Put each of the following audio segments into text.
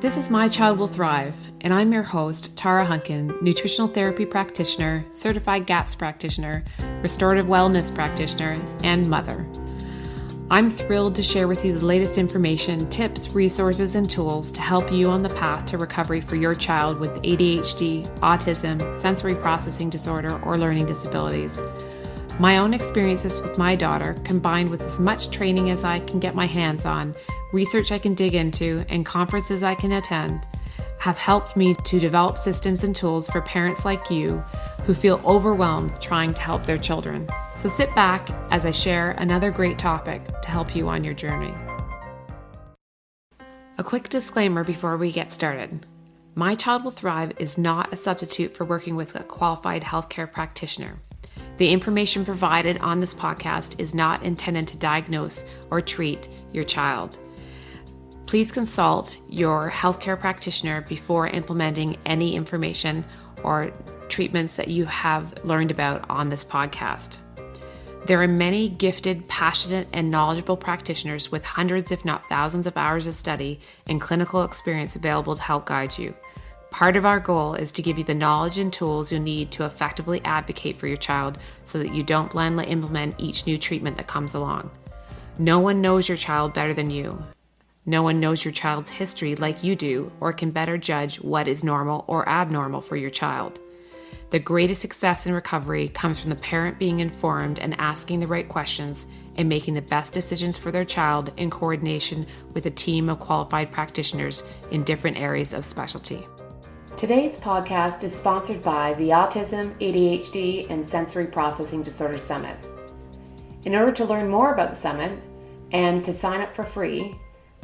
This is My Child Will Thrive, and I'm your host, Tara Hunkin, nutritional therapy practitioner, certified GAPS practitioner, restorative wellness practitioner, and mother. I'm thrilled to share with you the latest information, tips, resources, and tools to help you on the path to recovery for your child with ADHD, autism, sensory processing disorder, or learning disabilities. My own experiences with my daughter, combined with as much training as I can get my hands on, research I can dig into, and conferences I can attend, have helped me to develop systems and tools for parents like you who feel overwhelmed trying to help their children. So sit back as I share another great topic to help you on your journey. A quick disclaimer before we get started. My Child Will Thrive is not a substitute for working with a qualified healthcare practitioner. The information provided on this podcast is not intended to diagnose or treat your child. Please consult your healthcare practitioner before implementing any information or treatments that you have learned about on this podcast. There are many gifted, passionate, and knowledgeable practitioners with hundreds, if not thousands, of hours of study and clinical experience available to help guide you. Part of our goal is to give you the knowledge and tools you'll need to effectively advocate for your child so that you don't blindly implement each new treatment that comes along. No one knows your child better than you. No one knows your child's history like you do or can better judge what is normal or abnormal for your child. The greatest success in recovery comes from the parent being informed and asking the right questions and making the best decisions for their child in coordination with a team of qualified practitioners in different areas of specialty. Today's podcast is sponsored by the Autism, ADHD, and Sensory Processing Disorder Summit. In order to learn more about the summit and to sign up for free,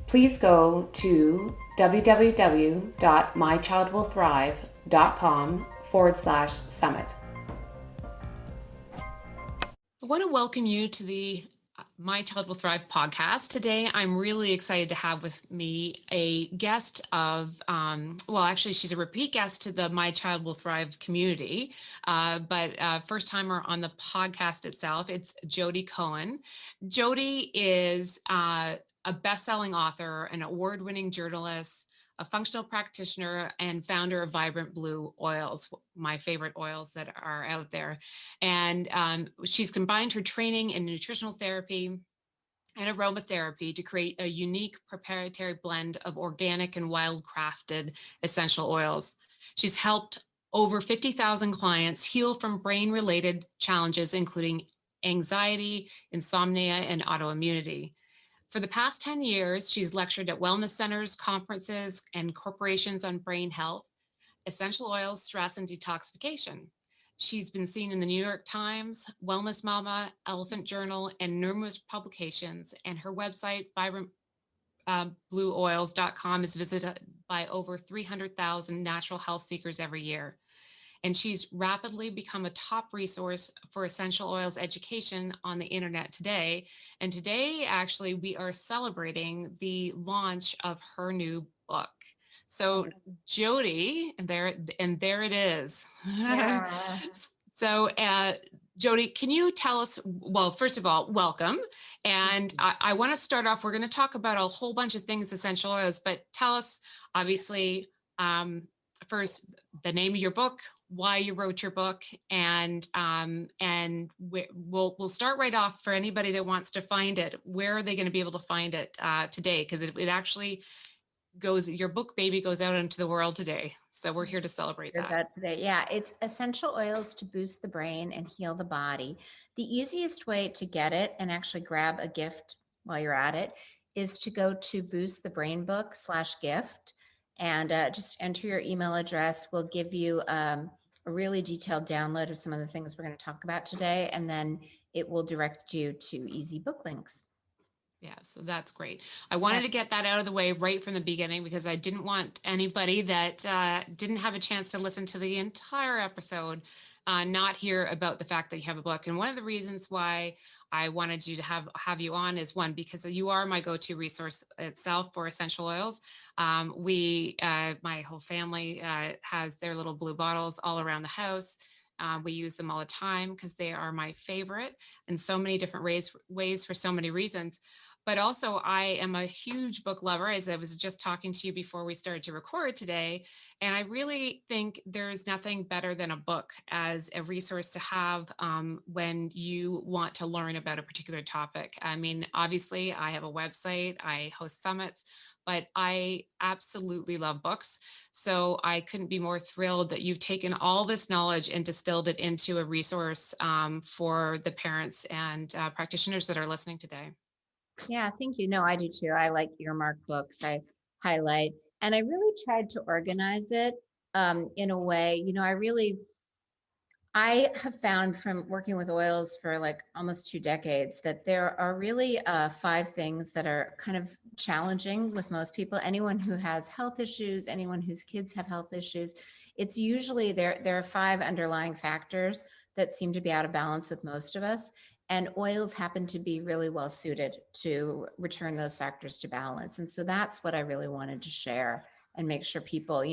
please go to www.mychildwillthrive.com/summit. I want to welcome you to the My Child Will Thrive podcast. Today, I'm really excited to have with me a guest of, she's a repeat guest to the My Child Will Thrive community, but first timer on the podcast itself. It's Jodi Cohen. Jodi is a best-selling author, an award-winning journalist, a functional practitioner, and founder of Vibrant Blue Oils, my favorite oils that are out there. And she's combined her training in nutritional therapy and aromatherapy to create a unique proprietary blend of organic and wild-crafted essential oils. She's helped over 50,000 clients heal from brain-related challenges, including anxiety, insomnia, and autoimmunity. For the past 10 years, she's lectured at wellness centers, conferences, and corporations on brain health, essential oils, stress, and detoxification. She's been seen in the New York Times, Wellness Mama, Elephant Journal, and numerous publications, and her website, vibrantblueoils.com, is visited by over 300,000 natural health seekers every year. And she's rapidly become a top resource for essential oils education on the internet today. And today, actually, we are celebrating the launch of her new book. So Jodi, and there it is. Yeah. So Jodi, can you tell us, well, first of all, welcome. And I want to start off, we're going to talk about a whole bunch of things, essential oils, but tell us, obviously, first, the name of your book, why you wrote your book, and we'll start right off. For anybody that wants to find it, where are they going to be able to find it today? Because it actually goes, your book baby goes out into the world today. So we're here to celebrate that today. Yeah, it's essential oils to boost the brain and heal the body. The easiest way to get it and actually grab a gift while you're at it is to go to boostthebrainbook.com/gift. And just enter your email address. We'll give you a really detailed download of some of the things we're going to talk about today. And then it will direct you to easy book links. Yeah, so that's great. I wanted to get that out of the way right from the beginning because I didn't want anybody that didn't have a chance to listen to the entire episode not hear about the fact that you have a book. And one of the reasons why I wanted you to have you on is, one, because you are my go-to resource itself for essential oils. My whole family has their little blue bottles all around the house. We use them all the time because they are my favorite in so many different ways for so many reasons. But also I am a huge book lover, as I was just talking to you before we started to record today. And I really think there's nothing better than a book as a resource to have when you want to learn about a particular topic. I mean, obviously I have a website, I host summits, but I absolutely love books. So I couldn't be more thrilled that you've taken all this knowledge and distilled it into a resource for the parents and practitioners that are listening today. Yeah, thank you. No, I do too. I like earmark books. I highlight, and I really tried to organize it in a way. I have found from working with oils for like almost 2 decades that there are really 5 things that are kind of challenging with most people. Anyone who has health issues, anyone whose kids have health issues, it's usually there are 5 underlying factors that seem to be out of balance with most of us. And oils happen to be really well suited to return those factors to balance. And so that's what I really wanted to share and make sure people,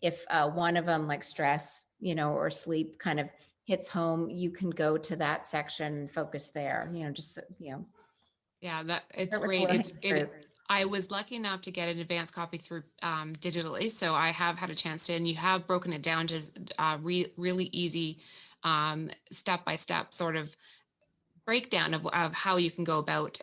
if one of them like stress, or sleep kind of hits home, you can go to that section and focus there, Yeah, that it's start with the great. low-hanging fruit. I was lucky enough to get an advanced copy through digitally, so I have had a chance to, and you have broken it down to really easy step by step sort of breakdown of how you can go about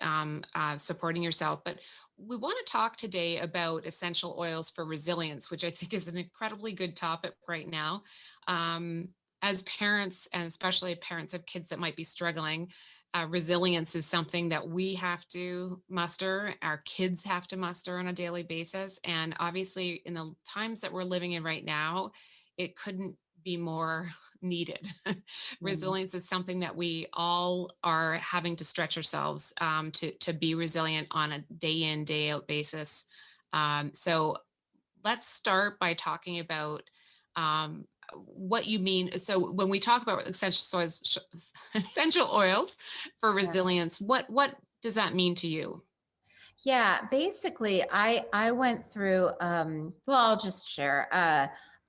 supporting yourself. But we want to talk today about essential oils for resilience, which I think is an incredibly good topic right now. As parents, and especially parents of kids that might be struggling, resilience is something that we have to muster, our kids have to muster on a daily basis. And obviously, in the times that we're living in right now, it couldn't be more needed. Mhm. Resilience is something that we all are having to stretch ourselves to be resilient on a day in, day out basis. So let's start by talking about what you mean. So when we talk about essential oils for Yeah. resilience, what does that mean to you? Yeah, basically, I went through. Well, I'll just share.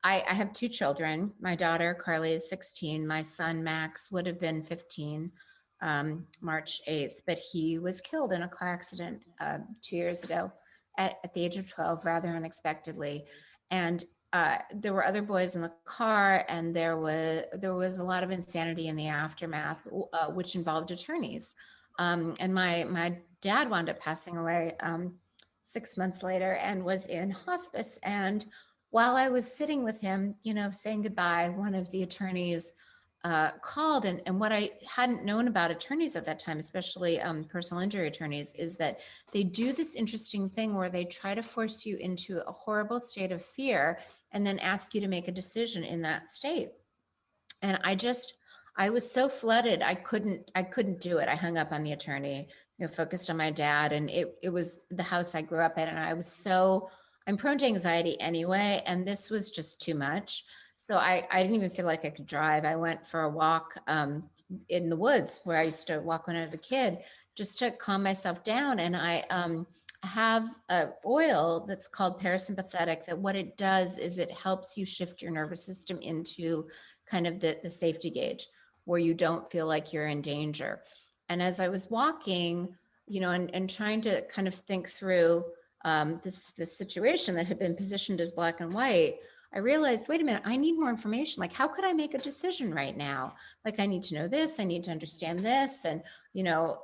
I have 2 children. My daughter Carly is 16. My son Max would have been 15, March 8th, but he was killed in a car accident 2 years ago at the age of 12, rather unexpectedly. And there were other boys in the car, and there was a lot of insanity in the aftermath, which involved attorneys. And my dad wound up passing away 6 months later and was in hospice. And while I was sitting with him, saying goodbye, one of the attorneys called. And what I hadn't known about attorneys at that time, especially personal injury attorneys, is that they do this interesting thing where they try to force you into a horrible state of fear and then ask you to make a decision in that state. And I was so flooded, I couldn't do it. I hung up on the attorney, focused on my dad. And it was the house I grew up in. And I'm prone to anxiety anyway. And this was just too much. So I didn't even feel like I could drive. I went for a walk in the woods where I used to walk when I was a kid, just to calm myself down. And I have a oil that's called parasympathetic, that what it does is it helps you shift your nervous system into kind of the safety gauge where you don't feel like you're in danger. And as I was walking, and trying to kind of think through this situation that had been positioned as black and white, I realized, wait a minute, I need more information. Like, how could I make a decision right now? Like, I need to know this, I need to understand this, and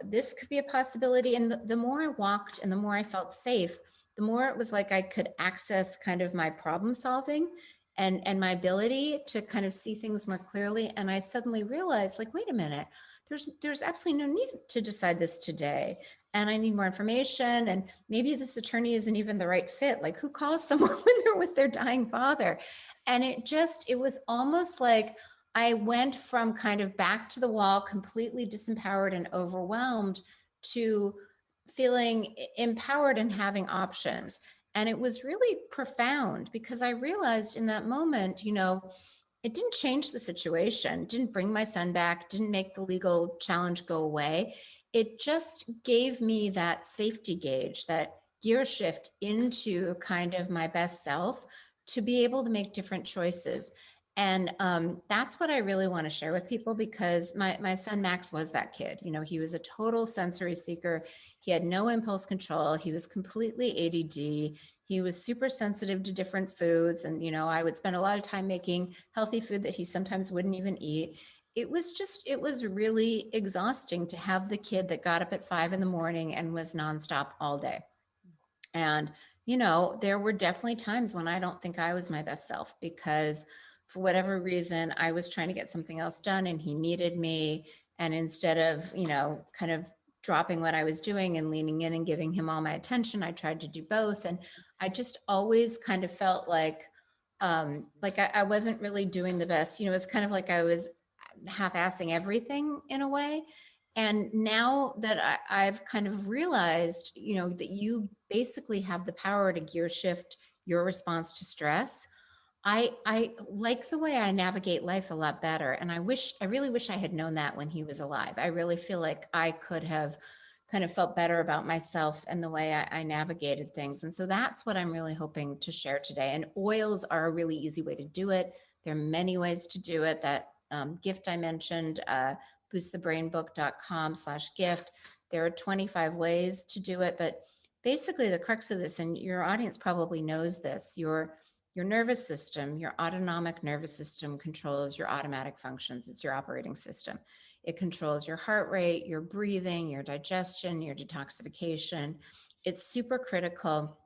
this could be a possibility. And the more I walked and the more I felt safe, the more it was like I could access kind of my problem solving and my ability to kind of see things more clearly. And I suddenly realized, like, wait a minute, there's absolutely no need to decide this today. And I need more information. And maybe this attorney isn't even the right fit. Like, who calls someone when they're with their dying father? And it was almost like I went from kind of back to the wall, completely disempowered and overwhelmed, to feeling empowered and having options. And it was really profound because I realized in that moment, it didn't change the situation, didn't bring my son back, didn't make the legal challenge go away. It just gave me that safety gauge, that gear shift into kind of my best self to be able to make different choices. And that's what I really want to share with people, because my son Max was that kid. You know, he was a total sensory seeker. He had no impulse control. He was completely ADD. He was super sensitive to different foods. And, you know, I would spend a lot of time making healthy food that he sometimes wouldn't even eat. It was really exhausting to have the kid that got up at 5 in the morning and was nonstop all day. And, you know, there were definitely times when I don't think I was my best self, because for whatever reason, I was trying to get something else done and he needed me. And instead of, you know, kind of dropping what I was doing and leaning in and giving him all my attention, I tried to do both. And I just always kind of felt like I wasn't really doing the best. You know, it's kind of like I was half-assing everything in a way. And now that I've kind of realized, you know, that you basically have the power to gear shift your response to stress, I like the way I navigate life a lot better. And I really wish I had known that when he was alive. I really feel like I could have kind of felt better about myself and the way I navigated things. And so that's what I'm really hoping to share today. And oils are a really easy way to do it. There are many ways to do it. That gift I mentioned, boostthebrainbook.com/gift. There are 25 ways to do it, but basically the crux of this, and your audience probably knows this, your nervous system, your autonomic nervous system controls your automatic functions. It's your operating system. It controls your heart rate, your breathing, your digestion, your detoxification. It's super critical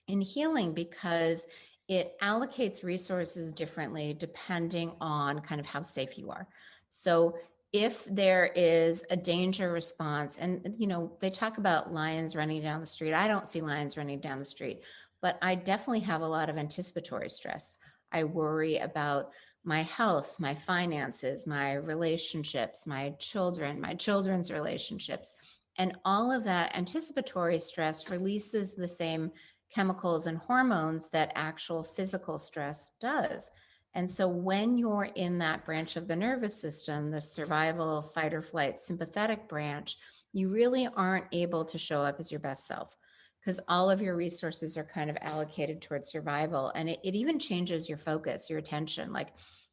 in healing because it allocates resources differently depending on kind of how safe you are. So if there is a danger response, and you know, they talk about lions running down the street. I don't see lions running down the street, but I definitely have a lot of anticipatory stress. I worry about my health, my finances, my relationships, my children, my children's relationships. And all of that anticipatory stress releases the same chemicals and hormones that actual physical stress does. And so when you're in that branch of the nervous system, the survival, fight or flight, sympathetic branch, you really aren't able to show up as your best self, because all of your resources are kind of allocated towards survival. And it even changes your focus, your attention. Like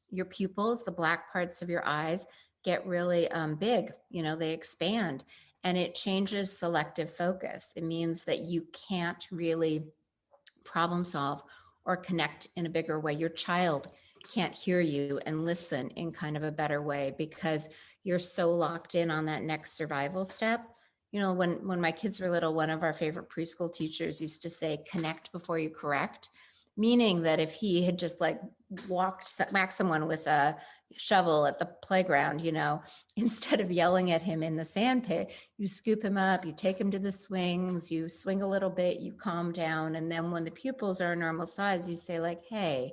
your pupils, the black parts of your eyes, get really big, you know, they expand, and it changes selective focus. It means that you can't really problem solve or connect in a bigger way. Your child can't hear you and listen in kind of a better way because you're so locked in on that next survival step. You know, when my kids were little, one of our favorite preschool teachers used to say, connect before you correct, meaning that if he had just like whacked someone with a shovel at the playground, you know, instead of yelling at him in the sand pit, you scoop him up, you take him to the swings, you swing a little bit, you calm down. And then when the pupils are a normal size, you say like, hey,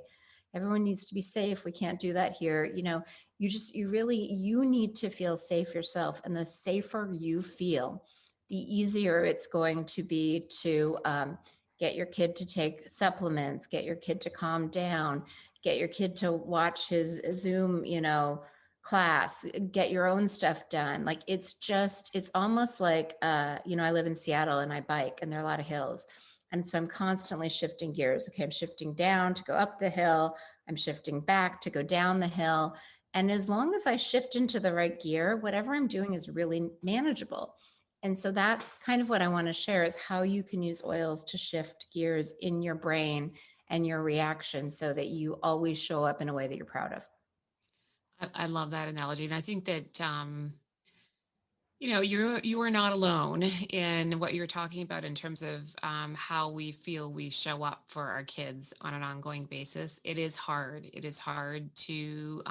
everyone needs to be safe. We can't do that here. You know, you need to feel safe yourself. And the safer you feel, the easier it's going to be to get your kid to take supplements, get your kid to calm down, get your kid to watch his Zoom, you know, class, get your own stuff done. Like it's almost like, you know, I live in Seattle and I bike and there are a lot of hills. And so I'm constantly shifting gears. Okay, I'm shifting down to go up the hill. I'm shifting back to go down the hill. And as long as I shift into the right gear, whatever I'm doing is really manageable. And so that's kind of what I want to share, is how you can use oils to shift gears in your brain and your reaction so that you always show up in a way that you're proud of. I love that analogy. And I think that, you know, you are not alone in what you're talking about in terms of how we feel we show up for our kids on an ongoing basis. It is hard. It is hard to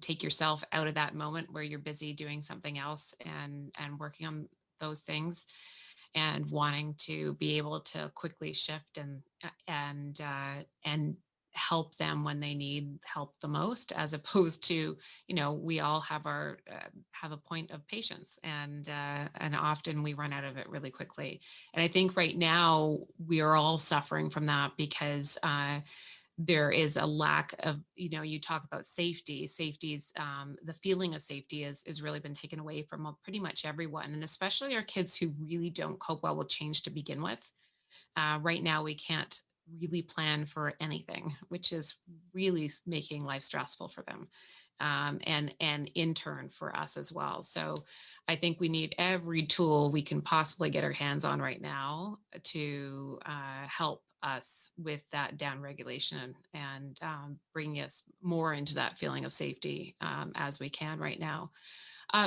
take yourself out of that moment where you're busy doing something else and working on those things, and wanting to be able to quickly shift and help them when they need help the most, as opposed to, you know, we all have our have a point of patience, and often we run out of it really quickly. And I think right now we are all suffering from that because there is a lack of, you know, you talk about safety's the feeling of safety is really been taken away from pretty much everyone, and especially our kids who really don't cope well with change to begin with. Right now we can't really plan for anything, which is really making life stressful for them. And in turn for us as well. So I think we need every tool we can possibly get our hands on right now to help us with that down regulation and bring us more into that feeling of safety as we can right now.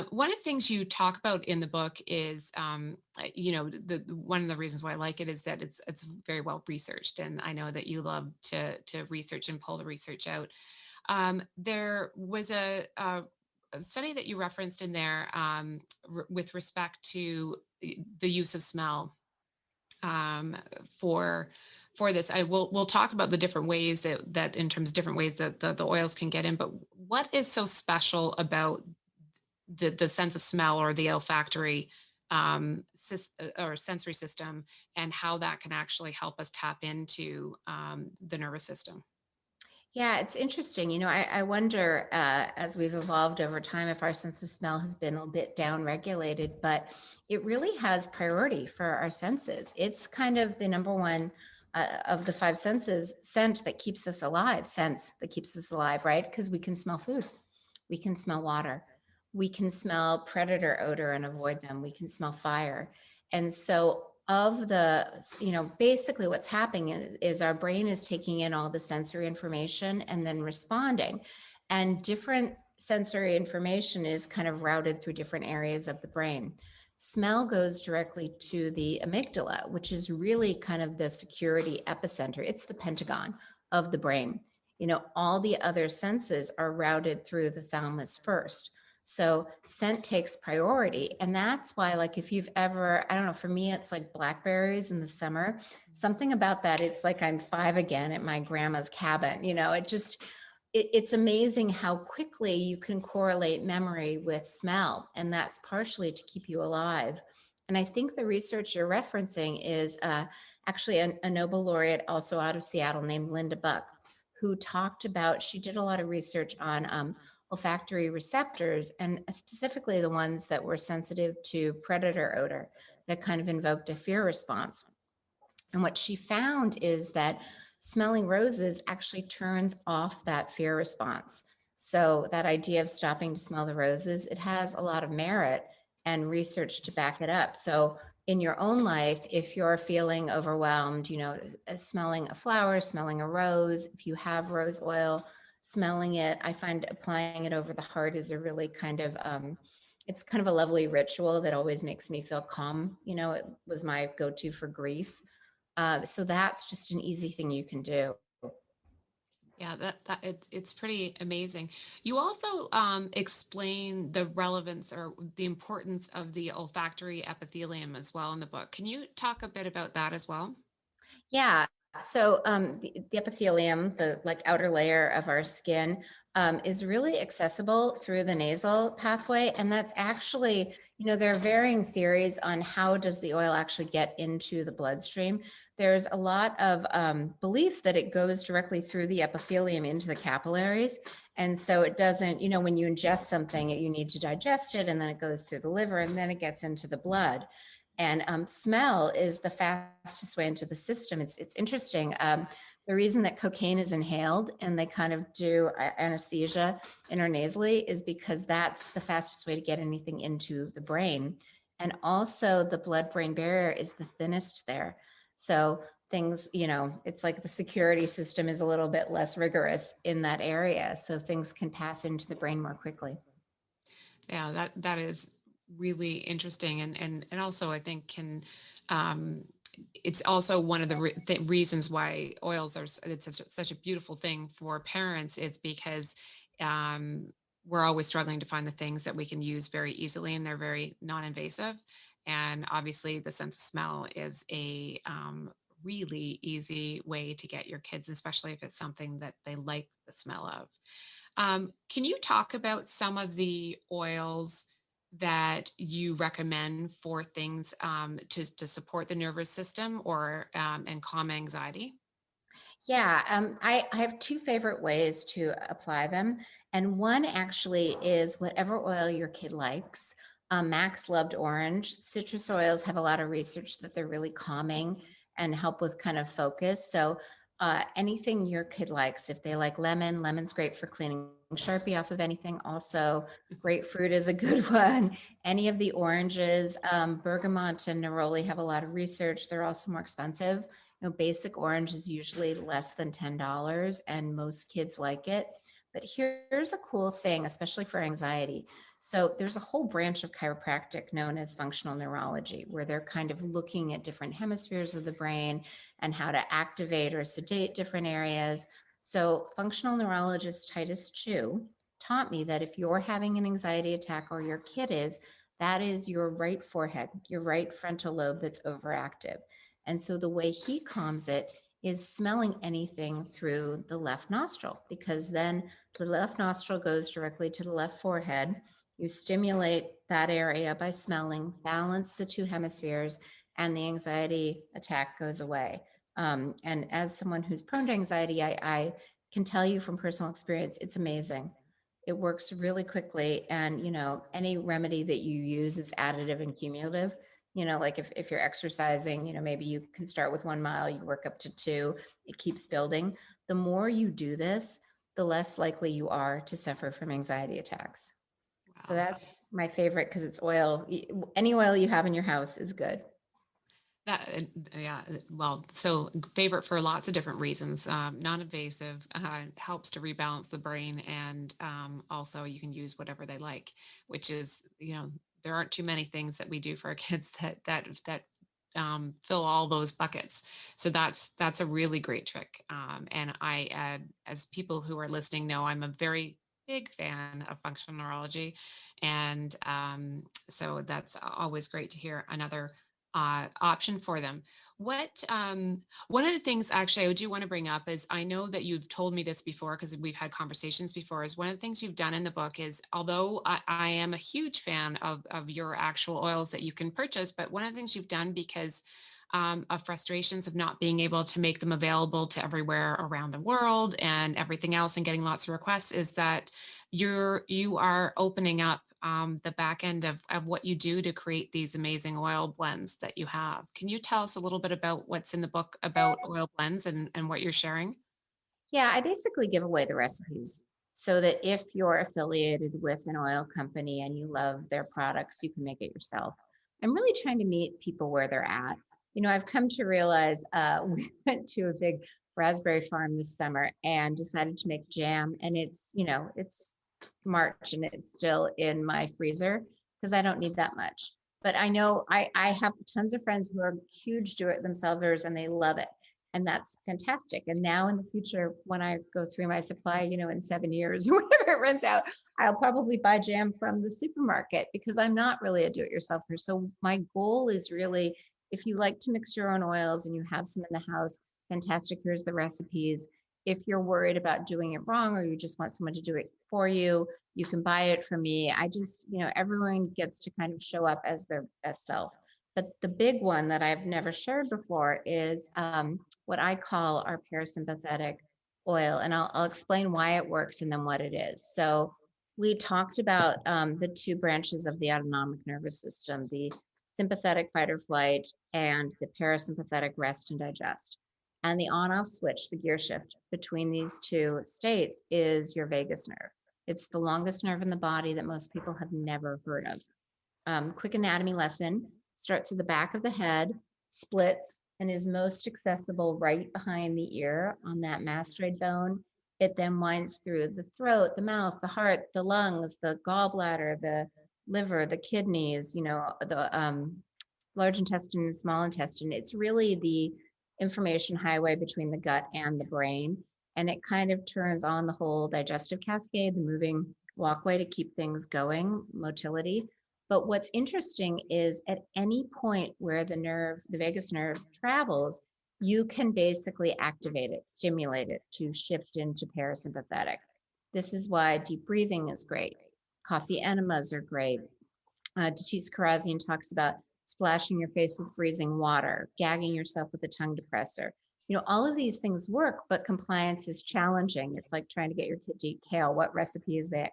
One of the things you talk about in the book is, one of the reasons why I like it is that it's very well researched, and I know that you love to research and pull the research out. There was a study that you referenced in there with respect to the use of smell um, for for this. We'll talk about the different ways that in terms of different ways that the oils can get in. But what is so special about the sense of smell or the olfactory or sensory system, and how that can actually help us tap into the nervous system? Yeah, it's interesting. I wonder as we've evolved over time if our sense of smell has been a bit down regulated, but it really has priority for our senses. It's kind of the number one of the five senses, scent that keeps us alive, sense that keeps us alive, right? Because we can smell food, we can smell water, we can smell predator odor and avoid them, we can smell fire. And so of the, basically what's happening is our brain is taking in all the sensory information and then responding. And different sensory information is kind of routed through different areas of the brain. Smell goes directly to the amygdala, which is really kind of the security epicenter. It's the Pentagon of the brain. All the other senses are routed through the thalamus first. So scent takes priority. And that's why, like, if you've ever, I don't know, for me, it's like blackberries in the summer, something about that. It's like I'm five again at my grandma's cabin. It's amazing how quickly you can correlate memory with smell. And that's partially to keep you alive. And I think the research you're referencing is actually a Nobel laureate, also out of Seattle, named Linda Buck, who talked about, she did a lot of research on olfactory receptors, and specifically the ones that were sensitive to predator odor that kind of invoked a fear response. And what she found is that smelling roses actually turns off that fear response. So that idea of stopping to smell the roses, it has a lot of merit and research to back it up. So in your own life, if you're feeling overwhelmed, smelling a flower, smelling a rose, if you have rose oil, smelling it, I find applying it over the heart is a really kind of it's kind of a lovely ritual that always makes me feel calm. It was my go-to for grief. So that's just an easy thing you can do. Yeah, it's pretty amazing. You also explain the relevance or the importance of the olfactory epithelium as well in the book. Can you talk a bit about that as well? Yeah. So the epithelium, the like outer layer of our skin, is really accessible through the nasal pathway, and that's actually, there are varying theories on how does the oil actually get into the bloodstream. There's a lot of belief that it goes directly through the epithelium into the capillaries, and so it doesn't. When you ingest something, you need to digest it, and then it goes through the liver, and then it gets into the blood. And smell is the fastest way into the system. It's interesting. The reason that cocaine is inhaled and they kind of do anesthesia intranasally is because that's the fastest way to get anything into the brain. And also the blood-brain barrier is the thinnest there. So things, it's like the security system is a little bit less rigorous in that area. So things can pass into the brain more quickly. Yeah, that is really interesting, and also I think can it's also one of the reasons why oils are it's such a beautiful thing for parents is because we're always struggling to find the things that we can use very easily, and they're very non-invasive. And obviously the sense of smell is a really easy way to get your kids, especially if it's something that they like the smell of. Can you talk about some of the oils that you recommend for things to support the nervous system or and calm anxiety? Yeah, I have two favorite ways to apply them. And one actually is whatever oil your kid likes. Max loved orange. Citrus oils have a lot of research that they're really calming and help with kind of focus. So anything your kid likes, if they like lemon, lemon's great for cleaning Sharpie off of anything. Also, grapefruit is a good one. Any of the oranges, bergamot and neroli have a lot of research. They're also more expensive. Basic orange is usually less than $10, and most kids like it. But here's a cool thing, especially for anxiety. So there's a whole branch of chiropractic known as functional neurology, where they're kind of looking at different hemispheres of the brain and how to activate or sedate different areas. So functional neurologist Titus Chu taught me that if you're having an anxiety attack, or your kid is, that is your right forehead, your right frontal lobe that's overactive. And so the way he calms it is smelling anything through the left nostril, because then the left nostril goes directly to the left forehead. You stimulate that area by smelling, balance the two hemispheres, and the anxiety attack goes away. And as someone who's prone to anxiety, I can tell you from personal experience, it's amazing. It works really quickly. And, any remedy that you use is additive and cumulative. Like if you're exercising, maybe you can start with 1 mile, you work up to 2, it keeps building. The more you do this, the less likely you are to suffer from anxiety attacks. So Wow. that's my favorite, because it's oil. Any oil you have in your house is good. That, yeah, well, so favorite for lots of different reasons. Non-invasive helps to rebalance the brain, and also you can use whatever they like, which is, there aren't too many things that we do for our kids that fill all those buckets. So that's a really great trick. And as people who are listening know, I'm a very big fan of functional neurology, and so that's always great to hear another option for them. One of the things actually I do want to bring up is, I know that you've told me this before because we've had conversations before, is one of the things you've done in the book is, although I am a huge fan of your actual oils that you can purchase, but one of the things you've done, because of frustrations of not being able to make them available to everywhere around the world and everything else, and getting lots of requests, is that you are opening up the back end of what you do to create these amazing oil blends that you have. Can you tell us a little bit about what's in the book about oil blends and what you're sharing? Yeah, I basically give away the recipes so that if you're affiliated with an oil company and you love their products, you can make it yourself. I'm really trying to meet people where they're at. I've come to realize we went to a big raspberry farm this summer and decided to make jam. And it's March and it's still in my freezer because I don't need that much. But I know I have tons of friends who are huge do-it-themselvers and they love it. And that's fantastic. And now in the future, when I go through my supply, in 7 years or whatever it runs out, I'll probably buy jam from the supermarket because I'm not really a do-it-yourselfer. So my goal is really, if you like to mix your own oils and you have some in the house, fantastic. Here's the recipes. If you're worried about doing it wrong, or you just want someone to do it for you, you can buy it from me. I just, everyone gets to kind of show up as their best self. But the big one that I've never shared before is what I call our parasympathetic oil. And I'll explain why it works and then what it is. So we talked about the two branches of the autonomic nervous system, the sympathetic fight or flight and the parasympathetic rest and digest. And the on-off switch, the gear shift between these two states, is your vagus nerve. It's the longest nerve in the body that most people have never heard of. Quick anatomy lesson: starts at the back of the head, splits, and is most accessible right behind the ear on that mastoid bone. It then winds through the throat, the mouth, the heart, the lungs, the gallbladder, the liver, the kidneys, the large intestine and small intestine. It's really the information highway between the gut and the brain. And it kind of turns on the whole digestive cascade, the moving walkway to keep things going, motility. But what's interesting is at any point where the vagus nerve travels, you can basically activate it, stimulate it to shift into parasympathetic. This is why deep breathing is great. Coffee enemas are great. Datis Karazian talks about splashing your face with freezing water, gagging yourself with a tongue depressor. All of these things work, but compliance is challenging. It's like trying to get your kid to eat kale. What recipe is they,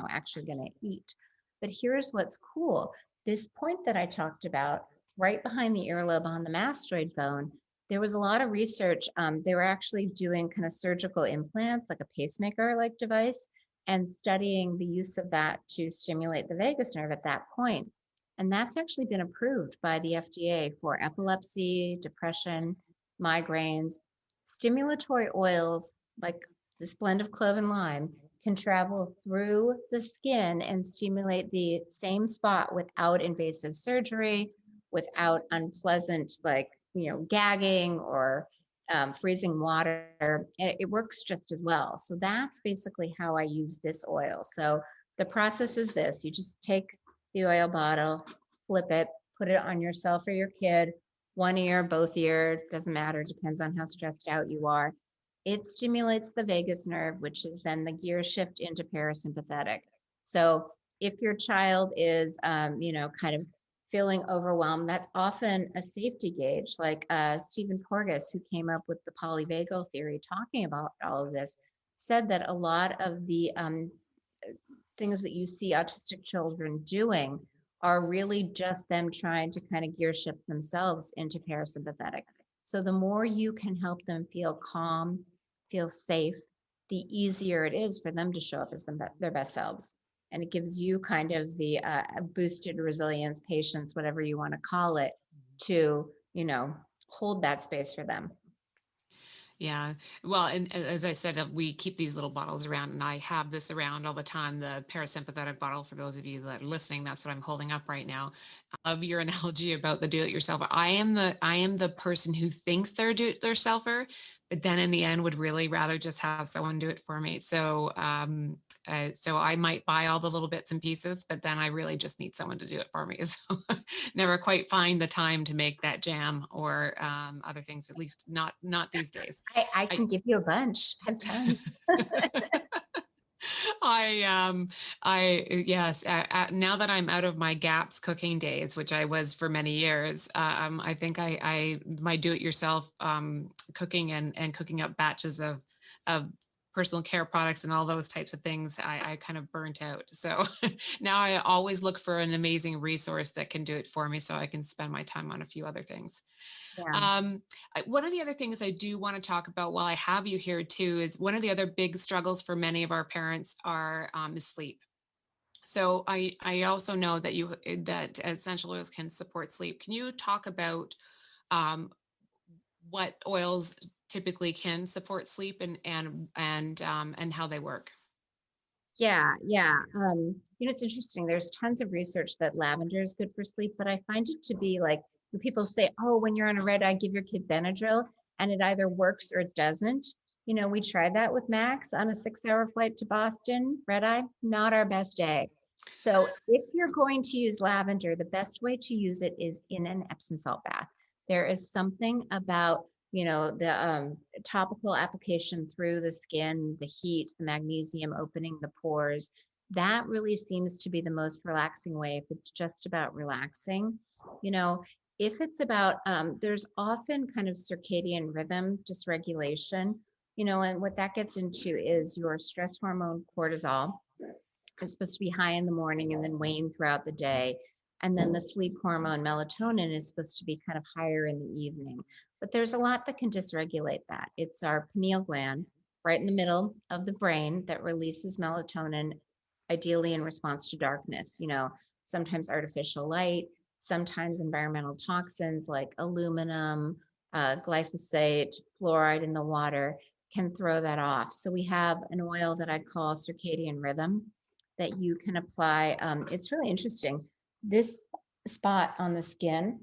actually going to eat? But here's what's cool. This point that I talked about, right behind the earlobe on the mastoid bone, there was a lot of research. They were actually doing kind of surgical implants, like a pacemaker-like device, and studying the use of that to stimulate the vagus nerve at that point. And that's actually been approved by the FDA for epilepsy, depression, migraines. Stimulatory oils like this blend of clove and lime can travel through the skin and stimulate the same spot without invasive surgery, without unpleasant, like, gagging or freezing water. It works just as well. So that's basically how I use this oil. So the process is this: you just take the oil bottle, flip it, put it on yourself or your kid, one ear, both ear, doesn't matter, depends on how stressed out you are. It stimulates the vagus nerve, which is then the gear shift into parasympathetic. So if your child is, kind of feeling overwhelmed, that's often a safety gauge. Like Stephen Porges, who came up with the polyvagal theory, talking about all of this, said that a lot of the things that you see autistic children doing are really just them trying to kind of gear shift themselves into parasympathetic. So the more you can help them feel calm, feel safe, the easier it is for them to show up as their best selves. And it gives you kind of the boosted resilience, patience, whatever you want to call it, to, hold that space for them. Yeah. Well, and as I said, we keep these little bottles around, and I have this around all the time, the parasympathetic bottle. For those of you that are listening, that's what I'm holding up right now. I love your analogy about the do-it-yourself. I am the person who thinks they're a do-it-yourselfer, but then in the end would really rather just have someone do it for me. So I might buy all the little bits and pieces, but then I really just need someone to do it for me. So never quite find the time to make that jam or other things, at least not these days. I can give you a bunch. I have tons. Yes, now that I'm out of my GAPS cooking days, which I was for many years, I think my do-it-yourself cooking and cooking up batches of personal care products and all those types of things, I kind of burnt out. So now I always look for an amazing resource that can do it for me, so I can spend my time on a few other things. Yeah. One of the other things I do want to talk about while I have you here too is one of the other big struggles for many of our parents is sleep. So I also know that essential oils can support sleep. Can you talk about um, what oils typically can support sleep and how they work? Yeah, yeah. It's interesting. There's tons of research that lavender is good for sleep, but I find it to be like when people say, "Oh, when you're on a red eye, give your kid Benadryl," and it either works or it doesn't. We tried that with Max on a 6-hour flight to Boston. Red eye, not our best day. So if you're going to use lavender, the best way to use it is in an Epsom salt bath. There is something about the topical application through the skin, the heat, the magnesium opening the pores. That really seems to be the most relaxing way if it's just about relaxing. If it's about, there's often kind of circadian rhythm dysregulation, and what that gets into is your stress hormone cortisol is supposed to be high in the morning and then wane throughout the day. And then the sleep hormone melatonin is supposed to be kind of higher in the evening. But there's a lot that can dysregulate that. It's our pineal gland right in the middle of the brain that releases melatonin, ideally in response to darkness. Sometimes artificial light, sometimes environmental toxins like aluminum, glyphosate, fluoride in the water can throw that off. So we have an oil that I call circadian rhythm that you can apply. It's really interesting. This spot on the skin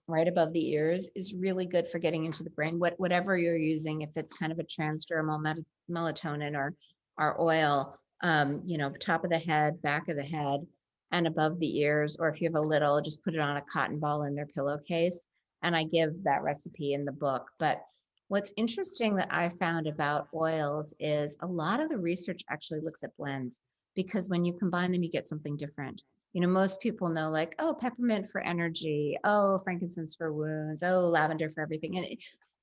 right above the ears is really good for getting into the brain. Whatever you're using, if it's kind of a transdermal melatonin or oil, top of the head, back of the head, and above the ears, or if you have a little, just put it on a cotton ball in their pillowcase. And I give that recipe in the book. But what's interesting that I found about oils is a lot of the research actually looks at blends, because when you combine them, you get something different. Most people know, like, oh, peppermint for energy, oh, frankincense for wounds, oh, lavender for everything. And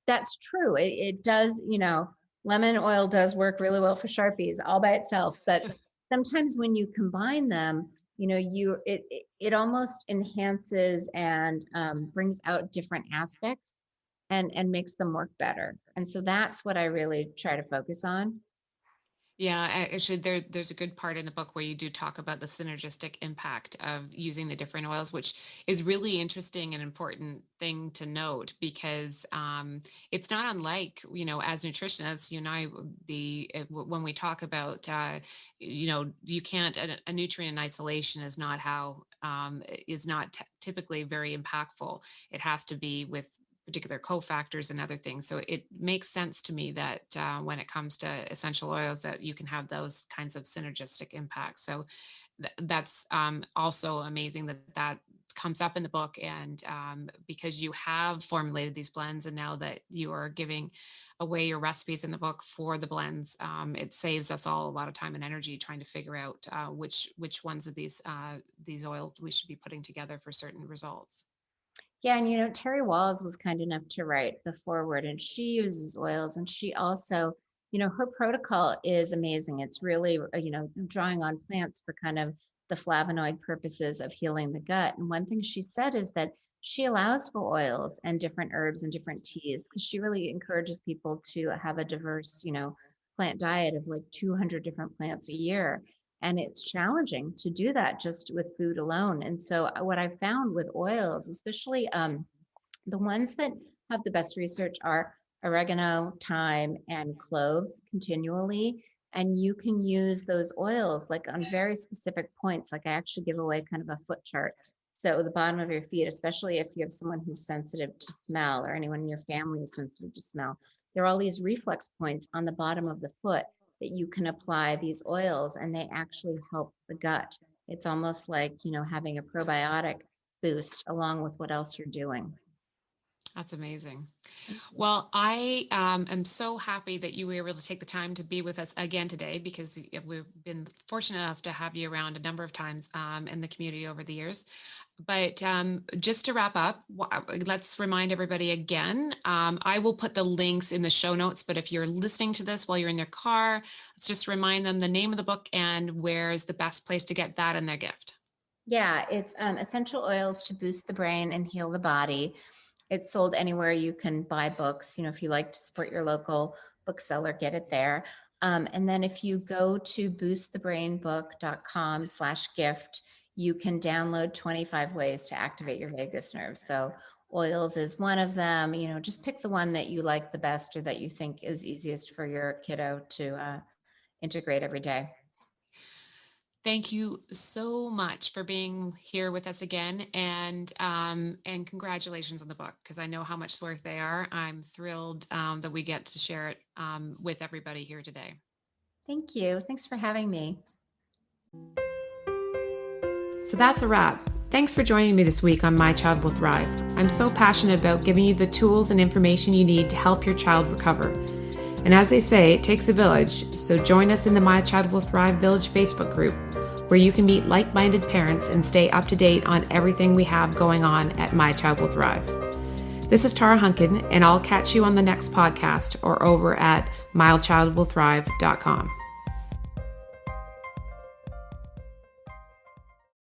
that's true. It does, lemon oil does work really well for Sharpies all by itself. But sometimes when you combine them, it almost enhances and brings out different aspects and makes them work better. And so that's what I really try to focus on. Yeah, actually, there's a good part in the book where you do talk about the synergistic impact of using the different oils, which is really interesting and important thing to note because it's not unlike, as nutritionists, you and I, when we talk about, you can't, a nutrient in isolation is not typically very impactful. It has to be with particular cofactors and other things. So it makes sense to me that when it comes to essential oils, that you can have those kinds of synergistic impacts. So that's also amazing that comes up in the book. And because you have formulated these blends, and now that you are giving away your recipes in the book for the blends, it saves us all a lot of time and energy trying to figure out which ones of these oils we should be putting together for certain results. Yeah, and Terry Walls was kind enough to write the foreword, and she uses oils, and she also, her protocol is amazing. It's really, drawing on plants for kind of the flavonoid purposes of healing the gut. And one thing she said is that she allows for oils and different herbs and different teas because she really encourages people to have a diverse, plant diet of like 200 different plants a year. And it's challenging to do that just with food alone. And so what I found with oils, especially the ones that have the best research, are oregano, thyme, and clove continually. And you can use those oils like on very specific points. Like I actually give away kind of a foot chart. So the bottom of your feet, especially if you have someone who's sensitive to smell or anyone in your family is sensitive to smell, there are all these reflex points on the bottom of the foot that you can apply these oils, and they actually help the gut. It's almost like, having a probiotic boost along with what else you're doing. That's amazing. Well, I am so happy that you were able to take the time to be with us again today, because we've been fortunate enough to have you around a number of times in the community over the years. But just to wrap up, let's remind everybody again. I will put the links in the show notes, but if you're listening to this while you're in their car, let's just remind them the name of the book and where's the best place to get that and their gift. Yeah, it's Essential Oils to Boost the Brain and Heal the Body. It's sold anywhere you can buy books. If you like to support your local bookseller, get it there. And then if you go to boostthebrainbook.com/gift, you can download 25 ways to activate your vagus nerve. So oils is one of them. Just pick the one that you like the best or that you think is easiest for your kiddo to integrate every day. Thank you so much for being here with us again, and congratulations on the book, because I know how much work they are. I'm thrilled that we get to share it with everybody here today. Thank you. Thanks for having me. So that's a wrap. Thanks for joining me this week on My Child Will Thrive. I'm so passionate about giving you the tools and information you need to help your child recover. And as they say, it takes a village, so join us in the My Child Will Thrive Village Facebook group, where you can meet like-minded parents and stay up to date on everything we have going on at My Child Will Thrive. This is Tara Hunkin, and I'll catch you on the next podcast or over at mychildwillthrive.com.